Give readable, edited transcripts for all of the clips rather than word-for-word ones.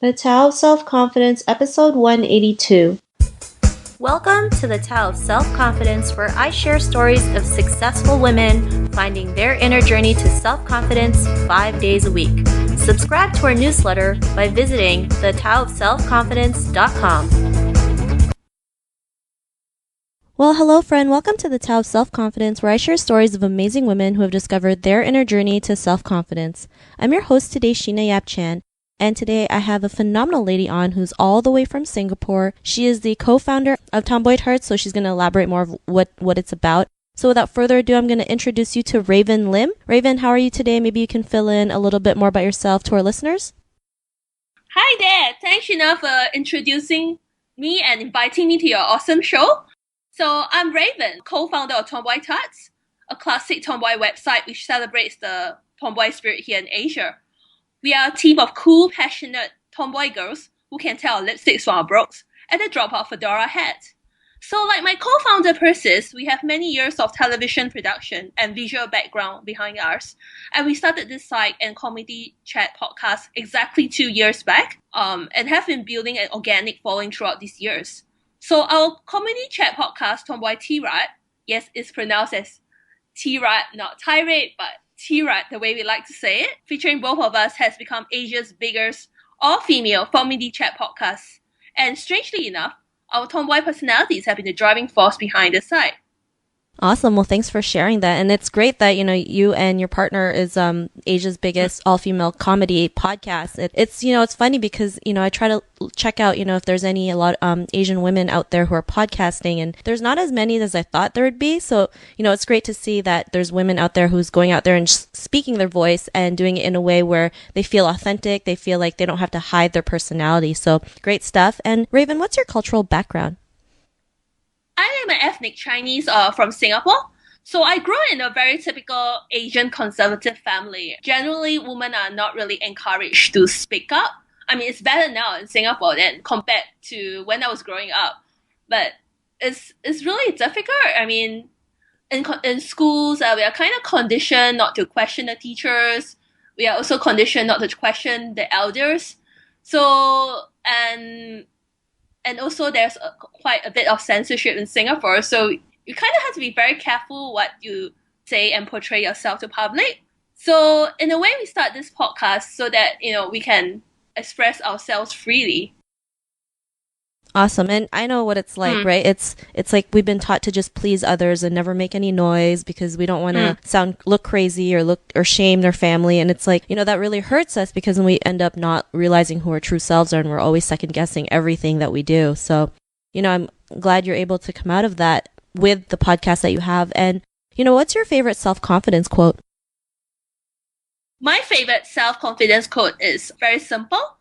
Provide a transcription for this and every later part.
The Tao of Self-Confidence, Episode 182. Welcome to the Tao of Self-Confidence, where I share stories of successful women finding their inner journey to self-confidence 5 days a week. Subscribe to our newsletter by visiting thetaoofselfconfidence.com. Well, hello friend. Welcome to the Tao of Self-Confidence, where I share stories of amazing women who have discovered their inner journey to self-confidence. I'm your host today, Sheena Yap Chan. And today I have a phenomenal lady on who's all the way from Singapore. She is the co-founder of Tomboy Hearts, so she's going to elaborate more of what it's about. So without further ado, I'm going to introduce you to Raven Lim. Raven, how are you today? Maybe you can fill in a little bit more about yourself to our listeners. Hi there. Thanks, Sheena, for introducing me and inviting me to your awesome show. So I'm Raven, co-founder of Tomboy Hearts, a classic tomboy website which celebrates the tomboy spirit here in Asia. We are a team of cool, passionate tomboy girls who can tell our lipsticks from our brogues at the drop of a fedora hat. So like my co-founder Persis, we have many years of television production and visual background behind us. And we started this site and community chat podcast exactly 2 years back and have been building an organic following throughout these years. So our community chat podcast, Tomboy T-Rat, yes, it's pronounced as T-Rat, not tirade, but T-Rat, the way we like to say it, featuring both of us, has become Asia's biggest all-female comedy chat podcast. And strangely enough, our tomboy personalities have been the driving force behind the site. Awesome. Well, thanks for sharing that. And it's great that, you and your partner is Asia's biggest all-female comedy podcast. It's funny because, I try to check out, if there's a lot Asian women out there who are podcasting, and there's not as many as I thought there would be. So, it's great to see that there's women out there who's going out there and speaking their voice and doing it in a way where they feel authentic. They feel like they don't have to hide their personality. So great stuff. And Raven, what's your cultural background? I am an ethnic Chinese from Singapore. So I grew up in a very typical Asian conservative family. Generally, women are not really encouraged to speak up. I mean, it's better now in Singapore than compared to when I was growing up. But it's really difficult. I mean, in schools, we are kind of conditioned not to question the teachers. We are also conditioned not to question the elders. So, and also there's quite a bit of censorship in Singapore. So you kind of have to be very careful what you say and portray yourself to public. So in a way, we start this podcast so that, we can express ourselves freely. Awesome. And I know what it's like, right? It's like we've been taught to just please others and never make any noise because we don't want to look crazy or shame their family. And it's like, that really hurts us because then we end up not realizing who our true selves are, and we're always second guessing everything that we do. So, I'm glad you're able to come out of that with the podcast that you have. And, what's your favorite self-confidence quote? My favorite self-confidence quote is very simple.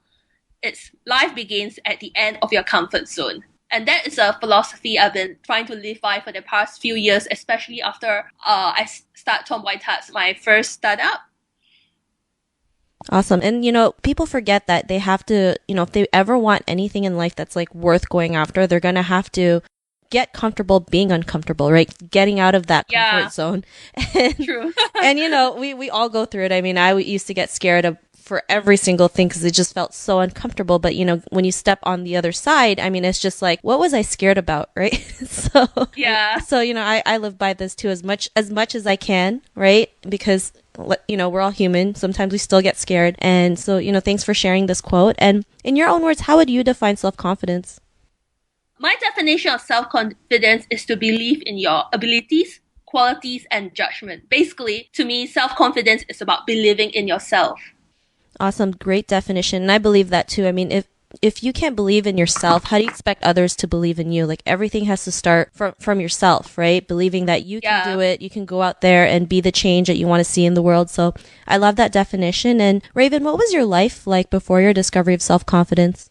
It's life begins at the end of your comfort zone. And that is a philosophy I've been trying to live by for the past few years, especially after I start Tomboy Hearts, my first startup. Awesome. And, people forget that they have to, if they ever want anything in life that's like worth going after, they're going to have to get comfortable being uncomfortable, right? Getting out of that comfort zone. And, True. And, we all go through it. I mean, I used to get scared for every single thing because it just felt so uncomfortable. But, when you step on the other side, I mean, it's just like, what was I scared about, right? So, I live by this too as much as I can, right? Because, we're all human. Sometimes we still get scared. And so, thanks for sharing this quote. And in your own words, how would you define self-confidence? My definition of self-confidence is to believe in your abilities, qualities, and judgment. Basically, to me, self-confidence is about believing in yourself. Awesome. Great definition. And I believe that too. I mean, if you can't believe in yourself, how do you expect others to believe in you? Like everything has to start from yourself, right? Believing that you can do it. You can go out there and be the change that you want to see in the world. So I love that definition. And Raven, what was your life like before your discovery of self-confidence?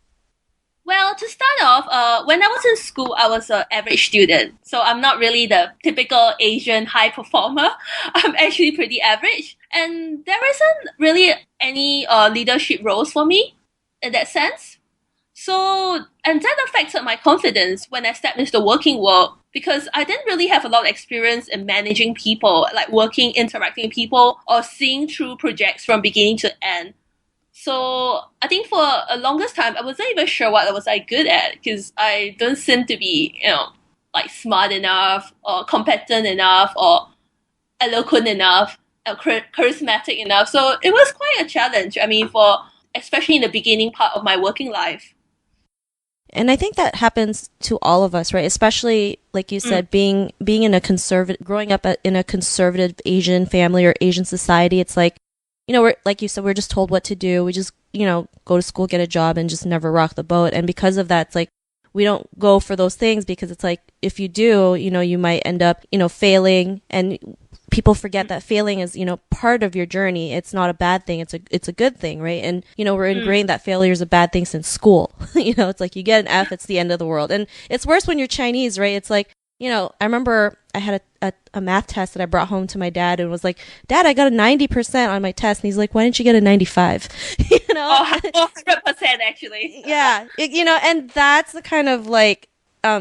Well, to start off, when I was in school, I was an average student. So I'm not really the typical Asian high performer. I'm actually pretty average. And there isn't really any leadership roles for me in that sense. So, and that affected my confidence when I stepped into the working world because I didn't really have a lot of experience in managing people, like working, interacting with people, or seeing through projects from beginning to end. So I think for a longest time, I wasn't even sure what I was like good at because I don't seem to be, like smart enough or competent enough or eloquent enough or charismatic enough. So it was quite a challenge. I mean, for especially in the beginning part of my working life. And I think that happens to all of us, right? Especially, like you said, being in a conservative, growing up in a conservative Asian family or Asian society. It's like, we're, like you said, we're just told what to do. We just, go to school, get a job, and just never rock the boat. And because of that, it's like we don't go for those things because it's like if you do, you might end up, failing. And people forget that failing is, part of your journey. It's not a bad thing. It's a good thing, right? And, we're ingrained that failure is a bad thing since school. It's like you get an F, it's the end of the world. And it's worse when you're Chinese, right? It's like, I remember I had a math test that I brought home to my dad and was like, Dad, I got a 90% on my test. And he's like, why didn't you get a 95? Oh, 100% actually. Yeah. And that's the kind of like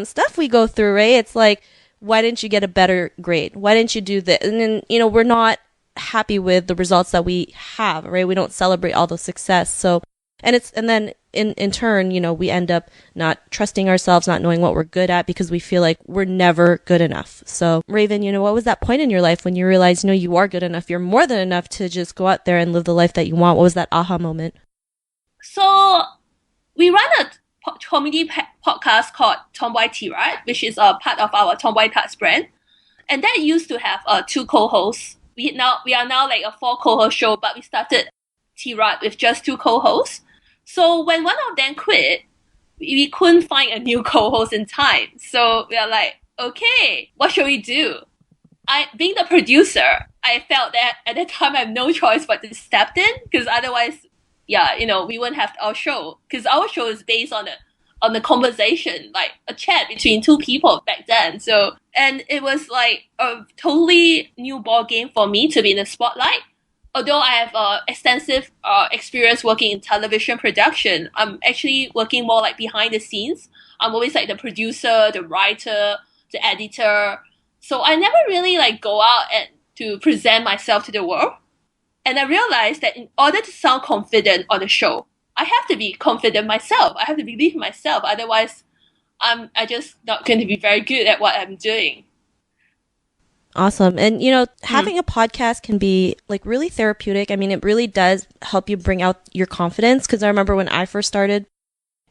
stuff we go through, right? It's like, why didn't you get a better grade? Why didn't you do this? And then, we're not happy with the results that we have, right? We don't celebrate all the success. So, and then in turn, we end up not trusting ourselves, not knowing what we're good at because we feel like we're never good enough. So, Raven, what was that point in your life when you realized, you are good enough, you're more than enough to just go out there and live the life that you want? What was that aha moment? So we run a comedy podcast called Tomboy Tea, right? Which is a part of our Tomboy Tarts brand. And that used to have 2 co-hosts. We are now like a 4 co-host show, but we started T-Rod with just 2 co-hosts. So when one of them quit, we couldn't find a new co-host in time. So we are like, okay, what should we do? Being the producer, I felt that at that time I have no choice but to step in because otherwise, we wouldn't have our show because our show is based on a conversation, like a chat between 2 people back then. So, and it was like a totally new ball game for me to be in the spotlight. Although I have extensive experience working in television production, I'm actually working more like behind the scenes. I'm always like the producer, the writer, the editor. So I never really like go out and to present myself to the world. And I realized that in order to sound confident on the show, I have to be confident myself. I have to believe in myself. Otherwise, I just not going to be very good at what I'm doing. Awesome. And, having a podcast can be like really therapeutic. I mean, it really does help you bring out your confidence. Because I remember when I first started,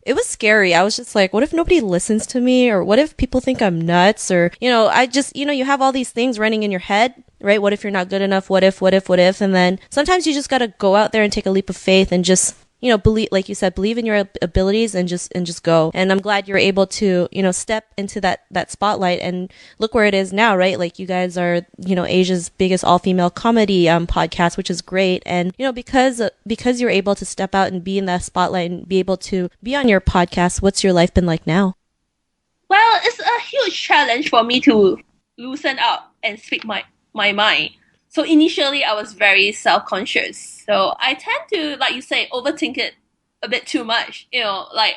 it was scary. I was just like, what if nobody listens to me? Or what if people think I'm nuts? Or, I just, you have all these things running in your head, right? What if you're not good enough? What if? And then sometimes you just got to go out there and take a leap of faith and just, believe, like you said, believe in your abilities and just go. And I'm glad you're able to, step into that spotlight and look where it is now, right? Like you guys are, Asia's biggest all-female comedy podcast, which is great. And, because you're able to step out and be in that spotlight and be able to be on your podcast, what's your life been like now? Well, it's a huge challenge for me to loosen up and speak my mind. So initially, I was very self-conscious. So I tend to, like you say, overthink it a bit too much. Like,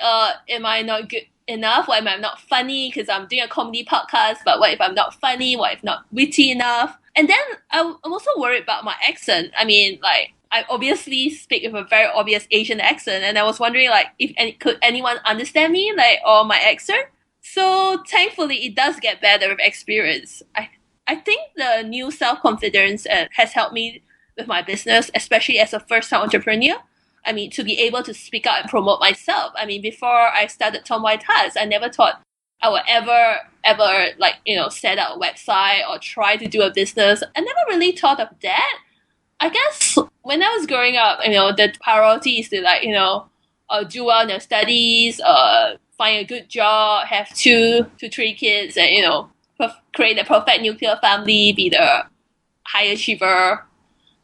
am I not good enough? What if I'm not funny because I'm doing a comedy podcast? But what if I'm not funny? What if not witty enough? And then I'm also worried about my accent. I mean, like, I obviously speak with a very obvious Asian accent, and I was wondering, like, could anyone understand me, like, or my accent? So thankfully, it does get better with experience. I think the new self-confidence has helped me with my business, especially as a first-time entrepreneur. I mean, to be able to speak out and promote myself. I mean, before I started Tomboy Tarts, I never thought I would ever like, set up a website or try to do a business. I never really thought of that. I guess when I was growing up, the priority is to like, do well in your studies, find a good job, have 2 to 3 kids, and, create a perfect nuclear family, be the high achiever.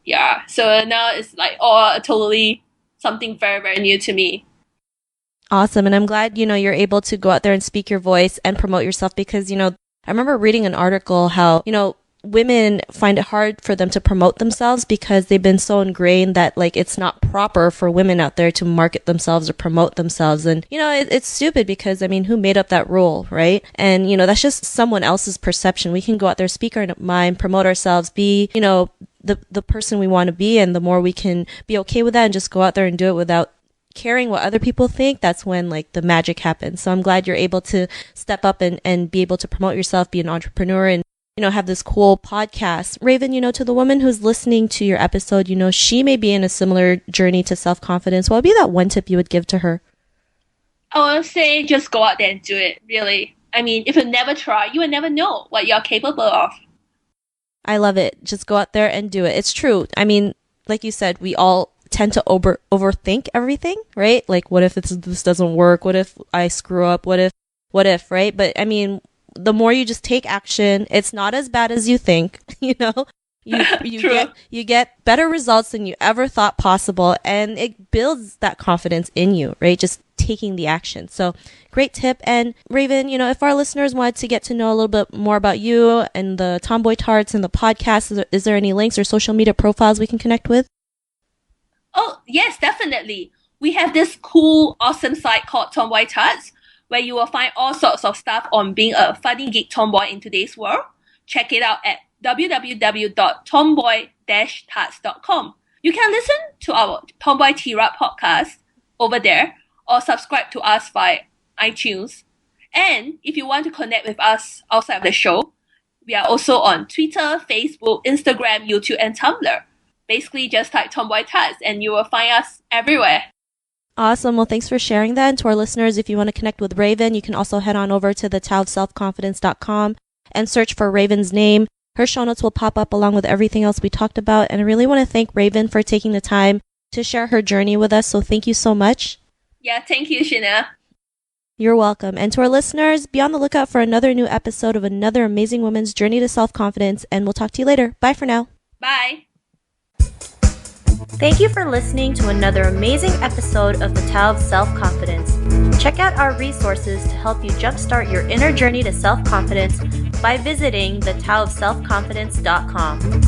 Yeah. So now it's like all totally something very, very new to me. Awesome. And I'm glad, you're able to go out there and speak your voice and promote yourself because, I remember reading an article how, women find it hard for them to promote themselves because they've been so ingrained that like it's not proper for women out there to market themselves or promote themselves. And, it's stupid because, I mean, who made up that rule, right? And, that's just someone else's perception. We can go out there, speak our mind, promote ourselves, be the person we want to be, and the more we can be okay with that and just go out there and do it without caring what other people think, that's when like the magic happens. So I'm glad you're able to step up and be able to promote yourself, be an entrepreneur, and have this cool podcast. Raven, to the woman who's listening to your episode, she may be in a similar journey to self-confidence. What would be that one tip you would give to her? I would say just go out there and do it, really. I mean, if you never try, you will never know what you're capable of. I love it. Just go out there and do it. It's true. I mean, like you said, we all tend to overthink everything, right? Like, what if this doesn't work? What if I screw up? What if, right? But I mean, the more you just take action, it's not as bad as you think, you get better results than you ever thought possible, and it builds that confidence in you, right? Just taking the action. So great tip. And Raven, if our listeners wanted to get to know a little bit more about you and the Tomboy Tarts and the podcast, is there any links or social media profiles we can connect with? Oh, yes, definitely. We have this cool, awesome site called Tomboy Tarts, where you will find all sorts of stuff on being a funny geek tomboy in today's world. Check it out at www.tomboy-tarts.com. You can listen to our Tomboy T-Rap podcast over there, or subscribe to us via iTunes. And if you want to connect with us outside of the show, we are also on Twitter, Facebook, Instagram, YouTube, and Tumblr. Basically, just type Tomboy Tarts and you will find us everywhere. Awesome. Well, thanks for sharing that. And to our listeners, if you want to connect with Raven, you can also head on over to the taoofselfconfidence.com and search for Raven's name. Her show notes will pop up along with everything else we talked about. And I really want to thank Raven for taking the time to share her journey with us. So thank you so much. Yeah, thank you, Shina. You're welcome. And to our listeners, be on the lookout for another new episode of another amazing woman's journey to self-confidence. And we'll talk to you later. Bye for now. Bye. Thank you for listening to another amazing episode of the Tao of Self-Confidence. Check out our resources to help you jumpstart your inner journey to self-confidence by visiting thetaoofselfconfidence.com.